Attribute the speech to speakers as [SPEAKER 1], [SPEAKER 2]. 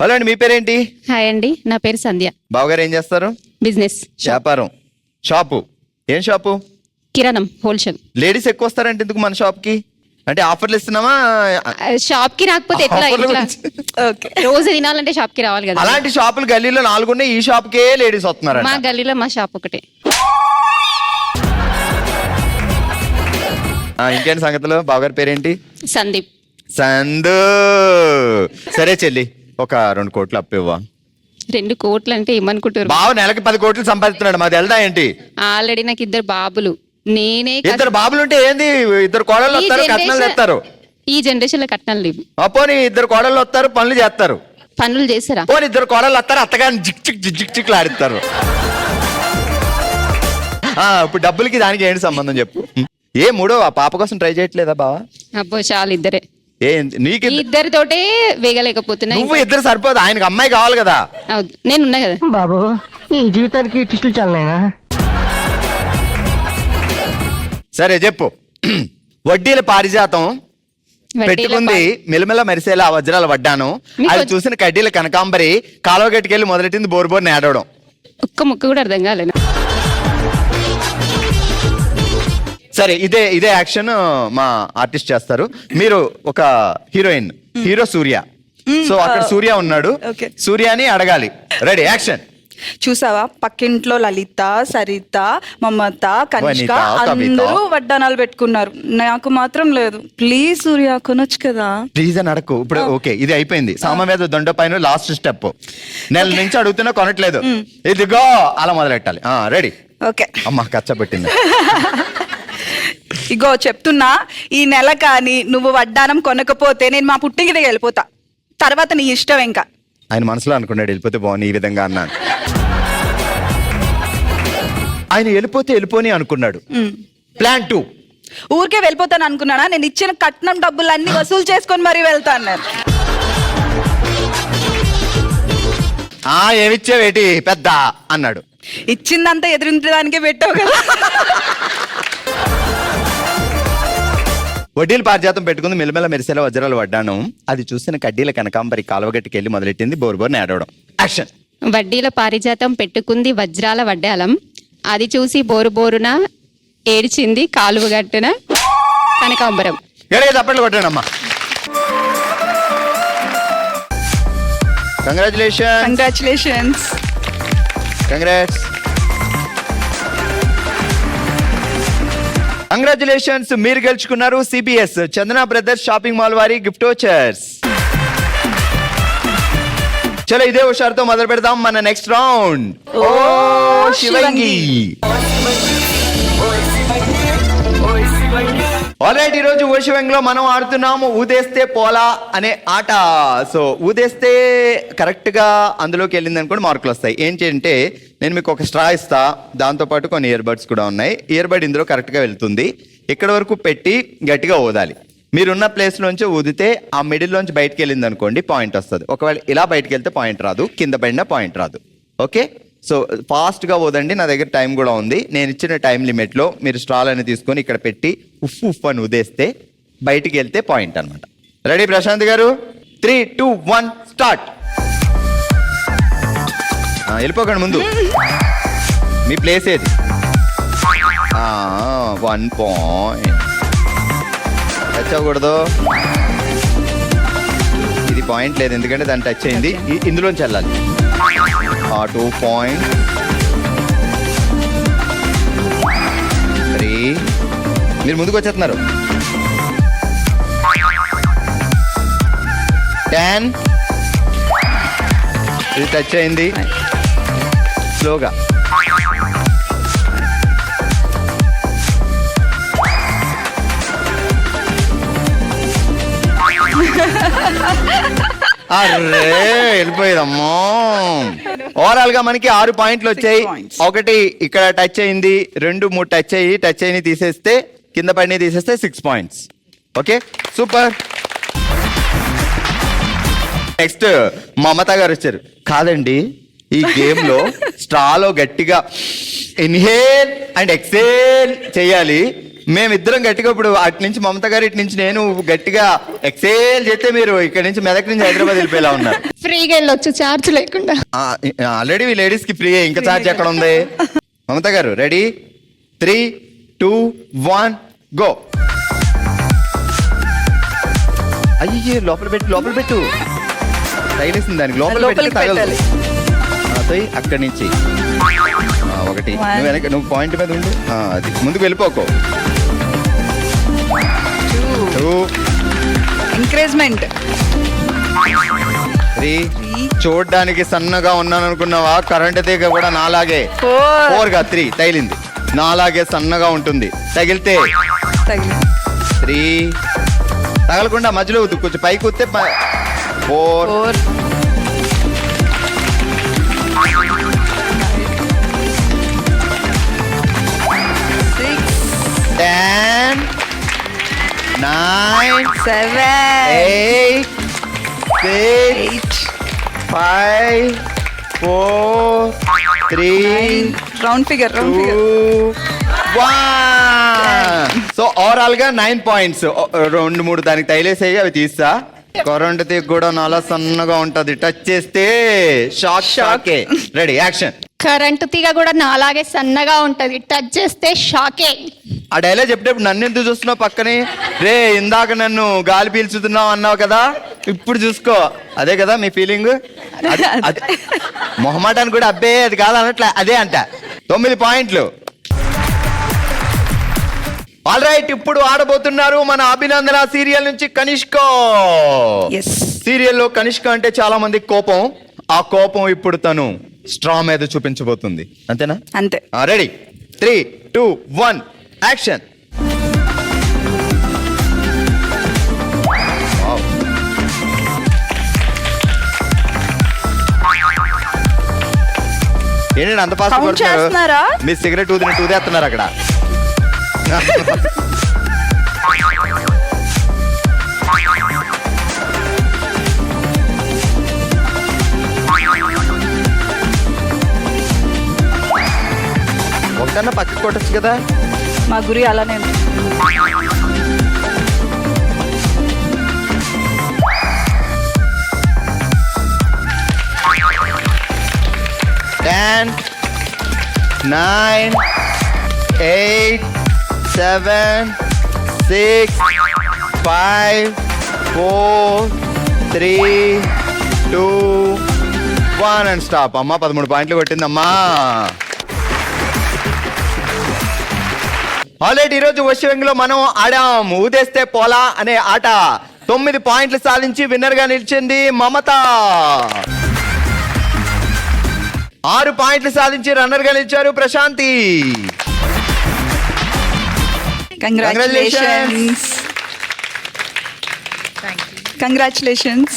[SPEAKER 1] Hello అండి, మీ పేరేంటి?
[SPEAKER 2] Hi అండి, నా పేరు సంధ్య.
[SPEAKER 1] బావగారు ఏం చేస్తారు?
[SPEAKER 2] బిజినెస్
[SPEAKER 1] వ్యాపారం. షాపు ఏం షాపు?
[SPEAKER 2] కిరాణం హోల్సేల్.
[SPEAKER 1] లేడీస్ ఎక్కువ వస్తారంటే ఎందుకు మన షాప్ కి? అంటే ఆఫర్లు ఇస్తున్నామా?
[SPEAKER 2] షాప్ కి రాకపోతే ఎట్లా?
[SPEAKER 1] ఆఫర్ల
[SPEAKER 2] ఇట్లా
[SPEAKER 1] గురించి.
[SPEAKER 2] రోజు తినాలంటే షాప్ కి రావాలి కదా.
[SPEAKER 1] అలాంటి షాపులు గల్లీలో 4 ఉన్నాయి, ఈ షాప్ కే లేడీస్ వస్తున్నారు.
[SPEAKER 2] మా గల్లీలో మా షాప్ ఒకటే.
[SPEAKER 1] ఇంకేంటి సంగతులు? బావగారి పేరేంటి?
[SPEAKER 2] సందీప్.
[SPEAKER 1] సందు. సరే చెల్లి, ఒక 2 కోట్లు అప్పు ఇవ్వా.
[SPEAKER 2] 2 కోట్లు అంటే ఏమనుకుంటారు?
[SPEAKER 1] బావ నెలకి 10 కోట్లు సంపాదిస్తున్నాడు, మాది వెళ్దా ఏంటి?
[SPEAKER 2] ఆల్రెడీ నాకు 2 బాబులు. నేనే
[SPEAKER 1] 2 బాబులు ఉంటే ఏంది? 2 కోడళ్ళు వస్తారు, కట్నాలు తెస్తారు.
[SPEAKER 2] ఈ జనరేషన్ లో కట్నాలు లేవు.
[SPEAKER 1] పోనీ 2 కోడళ్ళు వస్తారు, పనులు చేస్తారు.
[SPEAKER 2] పనులు చేస్తారా?
[SPEAKER 1] పోనీ 2 కోడళ్ళు వస్తారు, అత్తగారిని జిక్ చిక్ జిక్ చిక్ ఆడిస్తారు. ఇప్పుడు డబ్బులకి దానికి ఏంటి సంబంధం చెప్పు? ఏ మూడో ఆ పాప కోసం ట్రై చేయట్లేదా బావా?
[SPEAKER 2] అబ్బో చాలు, ఇద్దరే.
[SPEAKER 1] నీకు
[SPEAKER 2] ఇద్దరితోటే వేగలేకపోతున్నా.
[SPEAKER 1] నువ్వు 2 సరిపోదు, ఆయనకు అమ్మాయి కావాలి కదా.
[SPEAKER 2] నేను ఉన్నా కదా
[SPEAKER 3] బాబు, ఈ జీవితానికి టిస్టులు చాలనైనా.
[SPEAKER 1] సరే చెప్పు. వడ్డీల పారిజాతం పెట్టుకుంది మెలమెల మెరిసేలా వజ్రాల వడ్డాను, అది చూసిన కడ్డీల కనకాంబరి కాలువ గట్టుకెళ్ళి మొదలెట్టింది బోరు బోరు నేడవడం.
[SPEAKER 2] ఒక్క ముక్క కూడా అర్థం కాలేదు.
[SPEAKER 1] సరే, ఇదే యాక్షన్ మా ఆర్టిస్ట్ చేస్తారు. మీరు ఒక హీరోయిన్, హీరో సూర్య. సో అక్కడ సూర్య ఉన్నాడు, సూర్యని అడగాలి. Ready, action.
[SPEAKER 4] చూసావా, పక్కింట్లో లలిత, సరిత, మమత, కనిష్క అందరూ వడ్డానాలు పెట్టుకున్నారు, నాకు మాత్రం లేదు. ప్లీజ్ సూర్య, కొనొచ్చు కదా.
[SPEAKER 1] ప్లీజ్ అని అడకు ఇప్పుడు. ఓకే, ఇది అయిపోయింది. సామవేద దొండ పైన లాస్ట్ స్టెప్. నెల నుంచి అడుగుతున్నా కొనట్లేదు, ఇదిగో అలా మొదలెట్టాలి. రెడీ?
[SPEAKER 4] ఓకే.
[SPEAKER 1] అమ్మా కచ్చబెట్టింది.
[SPEAKER 4] ఇగో చెప్తున్నా, ఈ నెల కానీ నువ్వు వడ్డానం కొనకపోతే నేను మా పుట్టింటికి వెళ్ళిపోతా. తర్వాత నీ ఇష్టం. ఇంకా
[SPEAKER 1] ఆయన మనసులో అనుకున్నాడు వెళ్ళిపోతే బాగుంది ఈ విధంగా అన్నాను. ఆయన వెళ్ళిపోని అనుకున్నాడు. ప్లాన్ 2.
[SPEAKER 4] ఊరికే వెళ్ళిపోతాను అనుకున్నానా? నేను ఇచ్చిన కట్నం డబ్బులన్నీ వసూలు చేసుకొని మరీ వెళ్తాను.
[SPEAKER 1] ఏమిచ్చావేటి పెద్ద అన్నాడు.
[SPEAKER 4] ఇచ్చిందంతా ఎదురించడానికే పెట్టావు కదా.
[SPEAKER 1] వడ్డీల పారిజాతం పెట్టుకుంది మెలమెల మెరిసేలా వజ్రాలు వడ్డాను, అది చూసిన కడ్డీల కనకాంబరి కాలువగట్టుకెళ్ళి మొదలెట్టింది బోరు బోరు నేడవడం. యాక్షన్.
[SPEAKER 2] వడ్డీల పారిజాతం పెట్టుకుంది వజ్రాల వడ్డాలం, అది చూసి బోరు బోరున ఏడ్చింది కాలువగట్టున కనకాంబరం.
[SPEAKER 1] తప్పట్లు కొట్టాడు అమ్మా.
[SPEAKER 4] కంగ్రాచులేషన్స్.
[SPEAKER 1] కంగ్రాచులేషన్స్, మీరు గెలుచుకున్నారు CBS చందన బ్రదర్స్ షాపింగ్ మాల్ వారి గిఫ్ట్ వోచర్స్. చలో, ఇదే హుషారుతో మొదలు పెడదాం మన నెక్స్ట్ రౌండ్. ఓ శివంగి. ఆల్రైట్, ఈ రోజు ఓ శివంగిలో మనం ఆడుతున్నాము ఊదేస్తే పోలా అనే ఆట. సో ఊదేస్తే కరెక్ట్ గా అందులోకి వెళ్ళింది అనుకోండి మార్కులు వస్తాయి. ఏంటి అంటే, నేను మీకు ఒక స్ట్రా ఇస్తా, దాంతోపాటు కొన్ని ఇయర్ బడ్స్ కూడా ఉన్నాయి. ఇయర్ బడ్ ఇందులో కరెక్ట్ గా వెళ్తుంది. ఇక్కడ వరకు పెట్టి గట్టిగా ఊదాలి. మీరున్న ప్లేస్ నుంచి ఊదితే ఆ మిడిల్ నుంచి బయటకు వెళ్ళింది అనుకోండి పాయింట్ వస్తుంది. ఒకవేళ ఇలా బయటకు వెళ్తే పాయింట్ రాదు, కింద పడినా పాయింట్ రాదు. ఓకే, సో ఫాస్ట్గా ఊదండి. నా దగ్గర టైం కూడా ఉంది. నేను ఇచ్చిన టైం లిమిట్లో మీరు స్ట్రాలని తీసుకొని ఇక్కడ పెట్టి ఉఫ్ ఉఫ్ అని ఊదేస్తే బయటికి వెళ్తే పాయింట్ అనమాట. రెడీ ప్రశాంత్ గారు? 3, 2, 1 స్టార్ట్. వెళ్ళిపోకండి ముందు. మీ ప్లేస్ ఏది? 1 పాయింట్. టచ్ అవ్వకూడదు. ఇది పాయింట్ లేదు ఎందుకంటే దాన్ని టచ్ అయింది. ఇందులోంచి వెళ్ళాలి. 2 పాయింట్. 3. మీరు ముందుకు వచ్చేస్తున్నారు. 10. ఇది టచ్ అయింది. స్లోగా. అరే వెళ్ళిపోయేదమ్మో. ఓవరాల్ గా మనకి 6 పాయింట్లు వచ్చాయి. 1 ఇక్కడ టచ్ అయింది, 2, 3 టచ్ అయ్యి తీసేస్తే కింద పడిని తీసేస్తే 6 పాయింట్స్. Okay, super. నెక్స్ట్ మమత గారు వచ్చారు. కాదండి, ఈ గేమ్ లో స్ట్రాలో గట్టిగా ఇన్హేల్ అండ్ ఎక్సేల్ చేయాలి. మేమిద్దరం గట్టిగా ఇప్పుడు అటు నుంచి మమత గారు ఇటు నుంచి నేను గట్టిగా ఎక్సేల్ చేస్తే మీరు ఇక్కడ నుంచి మెదక్ నుంచి హైదరాబాద్ వెళ్ళిపోయేలా ఉన్నారు.
[SPEAKER 2] ఫ్రీగా వెళ్ళొచ్చు చార్జ్ లేకుండా.
[SPEAKER 1] ఆల్రెడీ లేడీస్ కి ఫ్రీ, ఇంకా ఛార్జ్ ఎక్కడ ఉంది? మమత గారు రెడీ? 3, 2, 1 గో. అయ్యే లోపల పెట్టు తగిలేసింది దానికి, లోపల
[SPEAKER 4] లోపలికి పెట్టాలి.
[SPEAKER 1] అక్కడి నుంచి ఒకటి, నువ్వు వెనక, నువ్వు పాయింట్ మీద ఉండు. అది ముందుకు వెళ్ళిపోకో.
[SPEAKER 4] ఎంకరేజ్మెంట్.
[SPEAKER 1] 3 చూడ్డానికి సన్నగా ఉన్నాను అనుకున్నావా? కరెంట్ తీగ కూడా నాలాగే
[SPEAKER 4] 4
[SPEAKER 1] 4 గా 3 తగిలింది. నాలాగే సన్నగా ఉంటుంది. తగిలితే 3 తగలకుండా మధ్యలో కొంచెం పైకి వస్తే 4 10 9
[SPEAKER 4] 7
[SPEAKER 1] 8 6 5 4 3
[SPEAKER 4] రౌండ్ ఫిగర్
[SPEAKER 1] 2 1. సో ఓవరాల్ గా 9 పాయింట్స్. 2-3 దానికి తైలేసాయి, అవి తీస్తా. కరెంట్ తీగ కూడా నాలా సన్నగా ఉంటది, టచ్ చేస్తే షాకే. Ready action.
[SPEAKER 2] కరెంటు తీగ కూడా నాలాగే సన్నగా ఉంటది, టచ్ చేస్తే షాకే.
[SPEAKER 1] ఆ డైలాగ్ చెప్పేటప్పుడు నన్ను ఎందుకు చూస్తున్నావు పక్కనే? రే ఇందాక నన్ను గాలి పీల్చుతున్నావు అన్నావు కదా, ఇప్పుడు చూసుకో. అదే కదా మీ ఫీలింగ్? మొహమాటాన్ని కూడా అబ్బే అది కాదు అన్నట్లే, అదే అంట. 9 పాయింట్లు. ఆల్ రైట్, ఇప్పుడు ఆడబోతున్నారు మన అభినందన సీరియల్ నుంచి కనిష్క. సీరియల్లో కనిష్క అంటే చాలా మంది కోపం. ఆ కోపం ఇప్పుడు తను స్ట్రా మీద చూపించబోతుంది. అంతేనా?
[SPEAKER 4] అంతే.
[SPEAKER 1] రెడీ? 3, 2, 1 యాక్షన్. ఏంటండి అంత ఫాస్ట్
[SPEAKER 4] Count చేస్తున్నారా?
[SPEAKER 1] మీ సిగరెట్ ఊదేస్తున్నారు అక్కడ. ఒకటన్నా పక్కకి కొట్టచ్చు కదా.
[SPEAKER 4] మా గురి అలానే ఉంది.
[SPEAKER 1] Ten, 9, 8, 7, 6, 5, 4, 3, 2, 1 and stop. అమ్మా 13 పాయింట్లు కొట్టిందమ్మా. ఆల్రెడీ ఈరోజు వశ్యంలో మనం ఆడాం ఊదేస్తే పోలా అనే ఆట. 9 పాయింట్లు సాధించి విన్నర్ గా నిలిచింది మమత. 6 పాయింట్లు సాధించి రన్నర్ గా నిలిచారు ప్రశాంతి.
[SPEAKER 4] కంగ్రాచులేషన్స్.